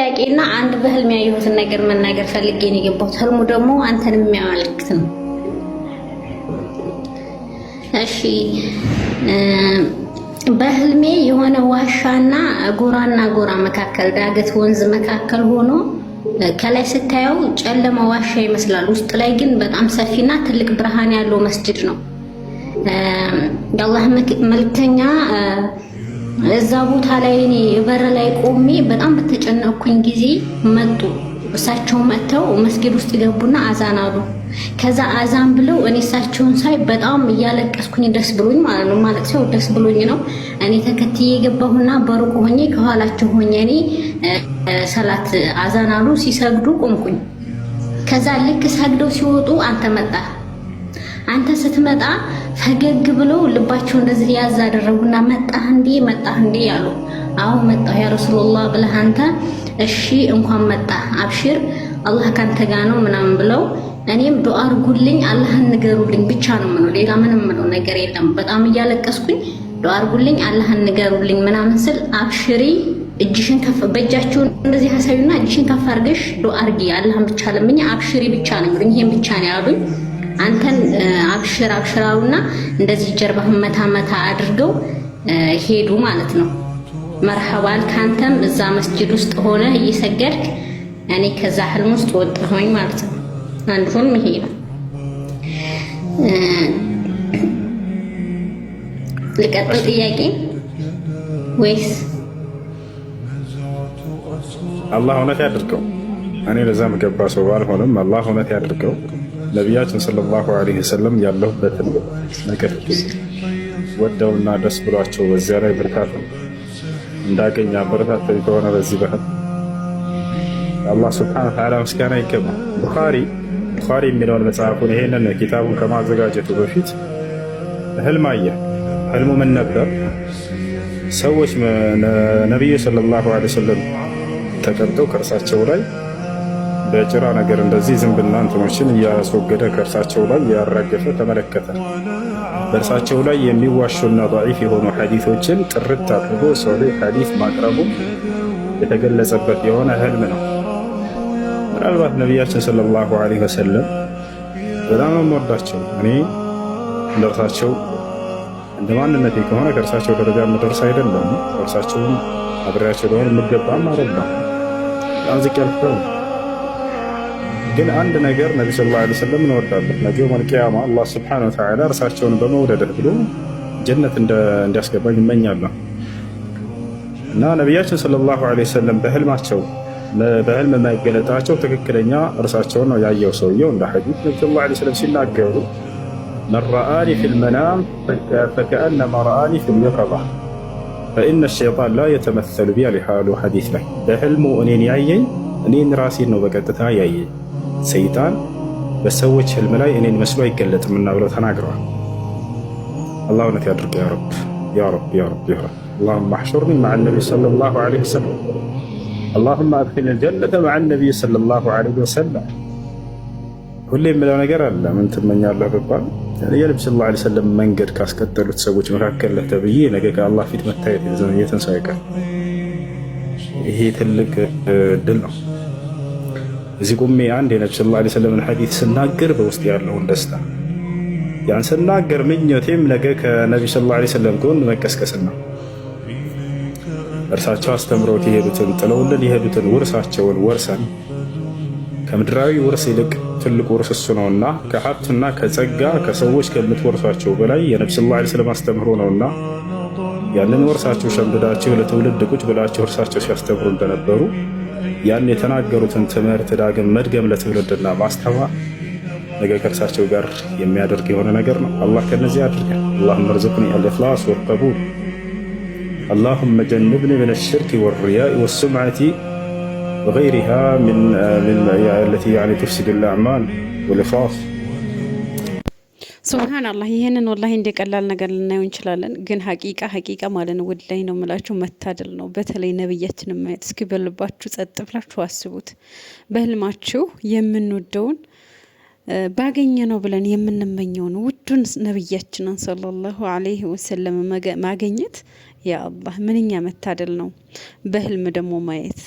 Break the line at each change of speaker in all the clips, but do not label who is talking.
ጥያቄና አንድ በህልም ያየሁትን ነገር መናገር ፈልጌ ነው የገባሁት። ህልሙ ደግሞ አንተን የሚያመለክት ነው። እሺ በህልሜ የሆነ ዋሻና ጎራና ጎራ መካከል ዳገት ወንዝ መካከል ሆኖ ከላይ ስታየው ጨለማ ዋሻ ይመስላል። ውስጥ ላይ ግን በጣም ሰፊና ትልቅ ብርሃን ያለው መስጂድ ነው። የአላህ መልክተኛ እዛ ቦታ ላይ እኔ በር ላይ ቆሜ በጣም በተጨነቅኩኝ ጊዜ መጡ። እሳቸው መጥተው መስጊድ ውስጥ ገቡና አዛን አሉ። ከዛ አዛን ብለው እኔ እሳቸውን ሳይ በጣም እያለቀስኩኝ ደስ ብሎኝ ማለት ነው። ማለት ሰው ደስ ብሎኝ ነው። እኔ ተከትዬ የገባሁና በሩቅ ሆኜ ከኋላቸው ሆኜ እኔ ሰላት አዛን አሉ ሲሰግዱ ቆምኩኝ። ከዛ ልክ ሰግደው ሲወጡ አንተ መጣ። አንተ ስትመጣ ፈገግ ብለው ልባቸው እንደዚህ ያዝ አደረጉና መጣህ እንዴ ያሉ። አሁን መጣሁ ያ ረሱላህ ብለህ አንተ እሺ እንኳን መጣ አብሽር አላህ ካንተ ጋር ነው ምናምን ብለው እኔም ዱአ አርጉልኝ አላህን ንገሩልኝ ብቻ ነው ምነው ሌላ ምንም ምነው ነገር የለም። በጣም እያለቀስኩኝ ዱአ አርጉልኝ አላህን ንገሩልኝ ምናምን ስል አብሽሪ እጅሽን ከፍ በእጃቸው እንደዚህ ሐሳዩና እጅሽን ከፍ አርገሽ ዱአ አርጊ አላህን ብቻ ለምኝ አብሽሪ ብቻ ነው የሚሉኝ። ይሄን ብቻ ነው ያሉኝ። አንተን አብሽራውና እንደዚህ ጀርባህን መታ አድርገው ሄዱ ማለት ነው። መርሐባል ካንተም እዛ መስጂድ ውስጥ ሆነ እየሰገድክ እኔ ከዛ ህልም ውስጥ ወጣሁኝ ማለት ነው። አንድ ህልም ይሄ ነው። ልቀጥል ጥያቄ ወይስ
አላህ እውነት ያድርገው? እኔ ለዛ መገባ ሰው ባልሆንም አላህ እውነት ያድርገው። ነቢያችን ሰለላሁ ዐለይሂ ወሰለም ያለሁበትን ነገር ወደውና ደስ ብሏቸው በዚያ ላይ ብርታት እንዳገኝ አበረታተኝ ከሆነ በዚህ ባህል አላህ ሱብሓነሁ ወተዓላ ምስጋና ይገባል። ቡኻሪ የሚለውን መጽሐፉን ይሄንን ኪታቡን ከማዘጋጀቱ በፊት ህልም አየ። ህልሙ ምን ነበር? ሰዎች ነቢዩ ሰለላሁ ዐለይሂ ወሰለም ተቀምጠው ከእርሳቸው ላይ በጭራ ነገር እንደዚህ ዝንብና እንትኖችን እያስወገደ ከእርሳቸው ላይ ያራገፈ ተመለከተ። በእርሳቸው ላይ የሚዋሹና ضعيف የሆኑ ሐዲሶችን ጥርት አድርጎ ሶሒህ ሐዲስ ማቅረቡ የተገለጸበት የሆነ ህልም ነው። ምናልባት ነቢያችን ሰለላሁ ዐለይሂ ወሰለም በጣም የምወዳቸው እኔ እንደርሳቸው እንደ ማንነቴ ከሆነ ከእርሳቸው ደረጃ የምደርስ አይደለም። እርሳቸውን አብሬያቸው ለሆን የምገባም አይደለም። በጣም ዝቅ ያልኩ ግን አንድ ነገር ነቢ ሰለላሁ ዐለይሂ ወሰለም እንወዳለን። ነገ የውመል ቂያማ አላህ ሱብሓነሁ ወተዓላ እርሳቸውን በመውደድህ ብሎ ጀነት እንዲያስገባኝ እመኛለሁ። እና ነቢያችን ሰለላሁ ዐለይሂ ወሰለም በህልም የማይገለጣቸው ትክክለኛ እርሳቸውን ነው ያየው ሰውየው። እንደ ሐዲስ ነቢ ሰለላሁ ዐለይሂ ወሰለም ሲናገሩ መን ረአኒ ፊል መናም ፈከአነማ ረአኒ ፊል የቀዛ ፈኢነ ሸይጣን ላ የተመሰሉ ቢ አሉ ሐዲስ ላይ በህልሙ እኔን ያየኝ እኔን ራሴን ነው በቀጥታ ያየኝ። ሰይጣን በሰዎች ህልም ላይ እኔን መስሎ አይገለጥምና ብለው ተናግረዋል። አላህ እውነት ያድርገው ያ ረብ اللهم احشرني مع النبي صلى الله عليه وسلم اللهم ادخلني الجنة مع النبي صلى الله عليه وسلم። ሁሌ የምለው ነገር አለ። ምን ትመኛለህ ብባል የነብዩ ሰለላሁ ዐለይሂ ወሰለም መንገድ ካስከተሉት ሰዎች መካከል ነህ ተብዬ ነገ ከአላህ ፊት መታየት የትንሣኤ ቀን ይሄ ትልቅ ድል ነው። እዚህ ቁሜ አንድ የነብዩ ሰለላሁ ዐለይሂ ወሰለም ሐዲስ ስናገር በውስጥ ያለውን ደስታ ያን ስናገር ምኞቴም ነገ ከነብዩ ሰለላሁ ዐለይሂ ወሰለም ጎን መቀስቀስና እርሳቸው አስተምረውት የሄዱትን ጥለውልን የሄዱትን ውርሳቸውን ወርሰን ከምድራዊ ውርስ ይልቅ ትልቁ ውርስ እሱ ነውና ከሀብትና ከጸጋ ከሰዎች ከምትወርሷቸው በላይ የነብዩ ሰለላሁ ዐለይሂ ወሰለም አስተምሮ ነውና ያንን ወርሳቸው ሸምድዳቸው ለትውልድ ቁጭ ብላቸው እርሳቸው ሲያስተምሩ እንደነበሩ ያን የተናገሩትን ትምህርት ዳግም መድገም ለትውልድና ማስተማር ነገ ከእርሳቸው ጋር የሚያደርግ የሆነ ነገር ነው። አላህ ከነዚህ ያድርገን። اللهم ارزقني الاخلاص والقبول اللهم جنبني من الشرك والرياء والسمعة وغيرها من التي يعني تفسد الاعمال والاخلاص
ሱብሃንአላህ። ይሄንን ወላሂ እንደቀላል ነገር ልናየው እንችላለን፣ ግን ሐቂቃ ማለት ነው ወላሂ ነው የምላችሁ መታደል ነው። በተለይ ነብያችንን ማየት እስኪ በልባችሁ ጸጥ ብላችሁ አስቡት። በህልማችሁ የምንወደውን ባገኘ ነው ብለን የምንመኘውን ውዱን ነብያችንን ሰለላሁ ዐለይሂ ወሰለም ማግኘት ያ አላህ ምንኛ መታደል ነው። በህልም ደግሞ ማየት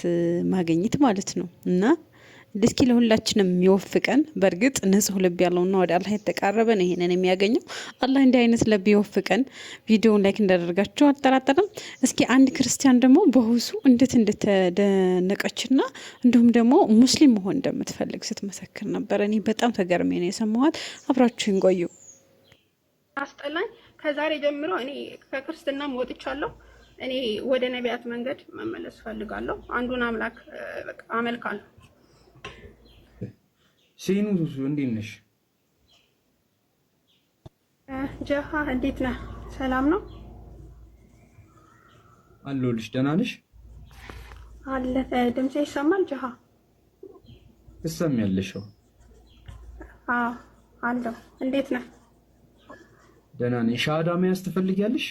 ማግኘት ማለት ነው። እና እስኪ ለሁላችንም የሚወፍቀን። በእርግጥ ንጹህ ልብ ያለውና ወደ አላህ የተቃረበ ነው ይሄንን የሚያገኘው። አላህ እንዲህ አይነት ልብ ይወፍቀን። ቪዲዮውን ላይክ እንዳደረጋችሁ አልጠራጠርም። እስኪ አንድ ክርስቲያን ደግሞ በሁሱ እንዴት እንደተደነቀችና እንዲሁም ደግሞ ሙስሊም መሆን እንደምትፈልግ ስትመሰክር ነበር። እኔ በጣም ተገርሜ ነው የሰማኋት። አብራችሁን ቆዩ።
አስጠላኝ። ከዛሬ ጀምሮ እኔ ከክርስትናም ወጥቻለሁ። እኔ ወደ ነቢያት መንገድ መመለስ ፈልጋለሁ። አንዱን አምላክ በቃ አመልካለሁ።
ሲኑ እንዴት ነሽ?
ጀሃ እንዴት ነህ? ሰላም ነው
አለሁልሽ። ደህና ነሽ?
አለ ድምጼ ይሰማል? ጀሃ
ትሰሚያለሽ?
አዎ አለሁ። እንዴት ነህ?
ደህና ነኝ። ሻሃዳ መያዝ ትፈልጊያለሽ?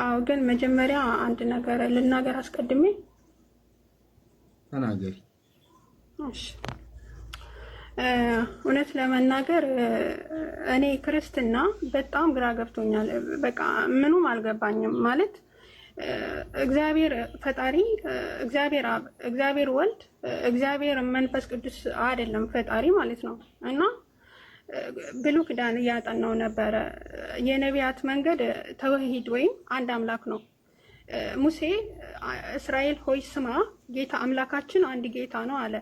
አዎ፣ ግን መጀመሪያ አንድ ነገር ልናገር አስቀድሜ።
ተናገሪ።
እሺ፣ እውነት ለመናገር እኔ ክርስትና በጣም ግራ ገብቶኛል። በቃ ምኑም አልገባኝም። ማለት እግዚአብሔር ፈጣሪ፣ እግዚአብሔር አብ፣ እግዚአብሔር ወልድ፣ እግዚአብሔር መንፈስ ቅዱስ አይደለም ፈጣሪ ማለት ነው። እና ብሉይ ኪዳን እያጠናው ነበረ። የነቢያት መንገድ ተውሂድ ወይም አንድ አምላክ ነው። ሙሴ እስራኤል ሆይ ስማ፣ ጌታ አምላካችን አንድ ጌታ ነው አለ።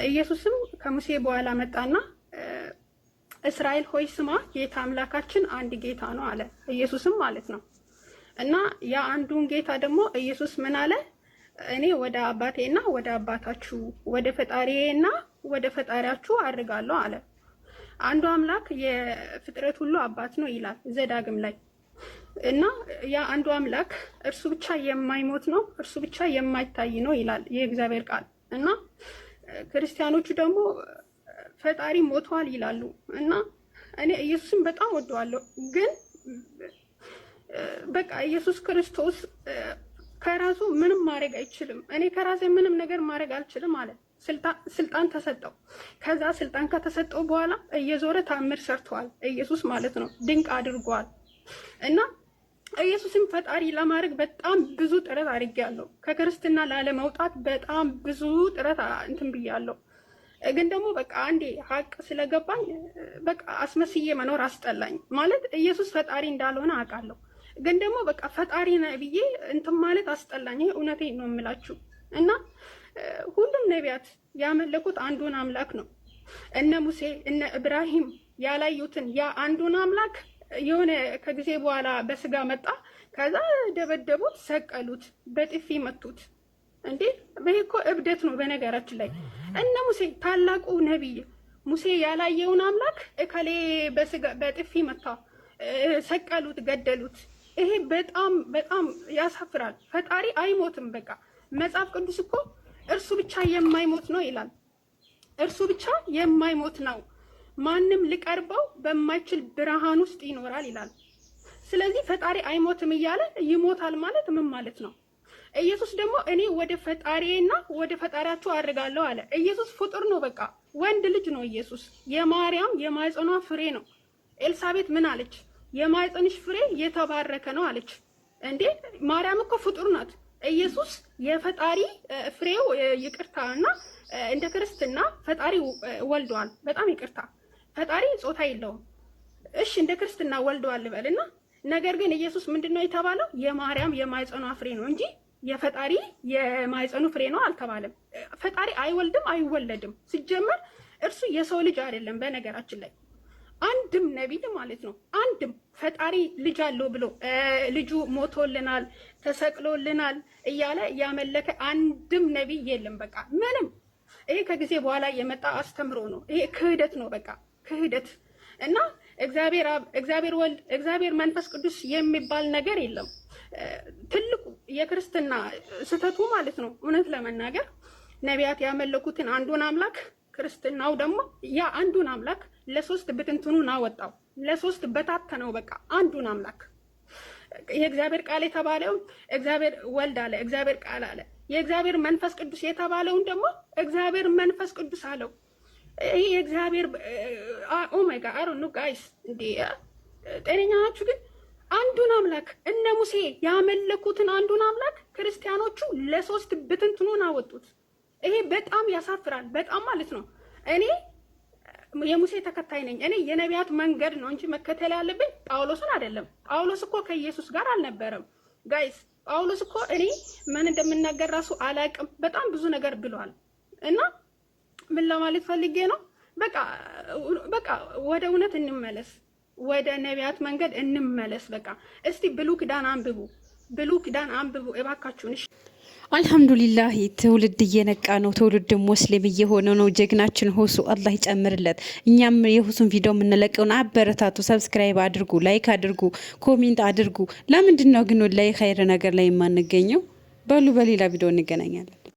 ኢየሱስም ከሙሴ በኋላ መጣና እስራኤል ሆይ ስማ፣ ጌታ አምላካችን አንድ ጌታ ነው አለ። ኢየሱስም ማለት ነው። እና ያ አንዱን ጌታ ደግሞ ኢየሱስ ምን አለ? እኔ ወደ አባቴና ወደ አባታችሁ፣ ወደ ፈጣሪዬና ወደ ፈጣሪያችሁ አድርጋለሁ አለ። አንዱ አምላክ የፍጥረት ሁሉ አባት ነው ይላል ዘዳግም ላይ። እና ያ አንዱ አምላክ እርሱ ብቻ የማይሞት ነው፣ እርሱ ብቻ የማይታይ ነው ይላል የእግዚአብሔር ቃል። እና ክርስቲያኖቹ ደግሞ ፈጣሪ ሞቷል ይላሉ። እና እኔ ኢየሱስን በጣም ወደዋለሁ፣ ግን በቃ ኢየሱስ ክርስቶስ ከራሱ ምንም ማድረግ አይችልም። እኔ ከራሴ ምንም ነገር ማድረግ አልችልም ማለት ስልጣን ተሰጠው። ከዛ ስልጣን ከተሰጠው በኋላ እየዞረ ታምር ሰርተዋል ኢየሱስ ማለት ነው። ድንቅ አድርጓል። እና ኢየሱስን ፈጣሪ ለማድረግ በጣም ብዙ ጥረት አድርጌያለሁ። ከክርስትና ላለመውጣት በጣም ብዙ ጥረት እንትን ብያለሁ። ግን ደግሞ በቃ አንዴ ሀቅ ስለገባኝ በቃ አስመስዬ መኖር አስጠላኝ። ማለት ኢየሱስ ፈጣሪ እንዳልሆነ አውቃለሁ፣ ግን ደግሞ በቃ ፈጣሪ ነህ ብዬ እንትን ማለት አስጠላኝ። ይሄ እውነቴን ነው የምላችሁ። እና ሁሉም ነቢያት ያመለኩት አንዱን አምላክ ነው። እነ ሙሴ እነ ኢብራሂም ያላዩትን ያ አንዱን አምላክ የሆነ ከጊዜ በኋላ በስጋ መጣ። ከዛ ደበደቡት፣ ሰቀሉት፣ በጥፊ መቱት። እንዴ ይሄ እኮ እብደት ነው። በነገራችን ላይ እነ ሙሴ ታላቁ ነቢይ ሙሴ ያላየውን አምላክ እከሌ በስጋ በጥፊ መታ፣ ሰቀሉት፣ ገደሉት። ይሄ በጣም በጣም ያሳፍራል። ፈጣሪ አይሞትም። በቃ መጽሐፍ ቅዱስ እኮ እርሱ ብቻ የማይሞት ነው ይላል። እርሱ ብቻ የማይሞት ነው፣ ማንም ሊቀርበው በማይችል ብርሃን ውስጥ ይኖራል ይላል። ስለዚህ ፈጣሪ አይሞትም እያለ ይሞታል ማለት ምን ማለት ነው? ኢየሱስ ደግሞ እኔ ወደ ፈጣሪዬና ወደ ፈጣሪያችሁ አድርጋለሁ አለ። ኢየሱስ ፍጡር ነው፣ በቃ ወንድ ልጅ ነው። ኢየሱስ የማርያም የማይጸኗ ፍሬ ነው። ኤልሳቤት ምን አለች? የማይጸንሽ ፍሬ የተባረከ ነው አለች። እንዴ ማርያም እኮ ፍጡር ናት። ኢየሱስ የፈጣሪ ፍሬው ይቅርታና እንደ ክርስትና ፈጣሪ ወልዷል። በጣም ይቅርታ፣ ፈጣሪ ጾታ የለውም። እሺ እንደ ክርስትና ወልዷል ልበልና፣ ነገር ግን ኢየሱስ ምንድነው የተባለው? የማርያም የማይጸኗ ፍሬ ነው እንጂ የፈጣሪ የማይጸኑ ፍሬ ነው አልተባለም። ፈጣሪ አይወልድም አይወለድም። ሲጀመር እርሱ የሰው ልጅ አይደለም። በነገራችን ላይ አንድም ነቢይ ማለት ነው አንድም ፈጣሪ ልጅ አለው ብሎ ልጁ ሞቶልናል ተሰቅሎልናል እያለ ያመለከ አንድም ነቢይ የለም። በቃ ምንም። ይሄ ከጊዜ በኋላ የመጣ አስተምሮ ነው። ይሄ ክህደት ነው። በቃ ክህደት እና እግዚአብሔር አብ፣ እግዚአብሔር ወልድ፣ እግዚአብሔር መንፈስ ቅዱስ የሚባል ነገር የለም። ትልቁ የክርስትና ስህተቱ ማለት ነው እውነት ለመናገር ነቢያት ያመለኩትን አንዱን አምላክ ክርስትናው ደግሞ ያ አንዱን አምላክ ለሶስት ብትንትኑን አወጣው፣ ለሶስት በታተነው። በቃ አንዱን አምላክ የእግዚአብሔር ቃል የተባለውን እግዚአብሔር ወልድ አለ፣ እግዚአብሔር ቃል አለ። የእግዚአብሔር መንፈስ ቅዱስ የተባለውን ደግሞ እግዚአብሔር መንፈስ ቅዱስ አለው። ይሄ የእግዚአብሔር ኦ ማይ ጋድ አሮ ኖ ጋይስ፣ እንዴ ጤነኛ ናችሁ? ግን አንዱን አምላክ እነ ሙሴ ያመለኩትን አንዱን አምላክ ክርስቲያኖቹ ለሶስት ብትንትኑን አወጡት። ይሄ በጣም ያሳፍራል። በጣም ማለት ነው። እኔ የሙሴ ተከታይ ነኝ። እኔ የነቢያት መንገድ ነው እንጂ መከተል ያለብኝ ጳውሎስን አይደለም። ጳውሎስ እኮ ከኢየሱስ ጋር አልነበረም ጋይስ። ጳውሎስ እኮ እኔ ምን እንደምናገር ራሱ አላውቅም። በጣም ብዙ ነገር ብሏል። እና ምን ለማለት ፈልጌ ነው? በቃ ወደ እውነት እንመለስ፣ ወደ ነቢያት መንገድ እንመለስ። በቃ እስቲ ብሉይ ኪዳን አንብቡ እባካችሁን።
አልሐምዱሊላህ ትውልድ እየነቃ ነው። ትውልድ ሙስሊም እየሆነ ነው። ጀግናችን ሁሱ አላህ ይጨምርለት። እኛም የሁሱን ቪዲዮ የምንለቀውን አበረታቱ፣ ሰብስክራይብ አድርጉ፣ ላይክ አድርጉ፣ ኮሜንት አድርጉ። ለምንድን ነው ግን ላይ ኸይር ነገር ላይ የማንገኘው? በሉ በሌላ ቪዲዮ እንገናኛለን።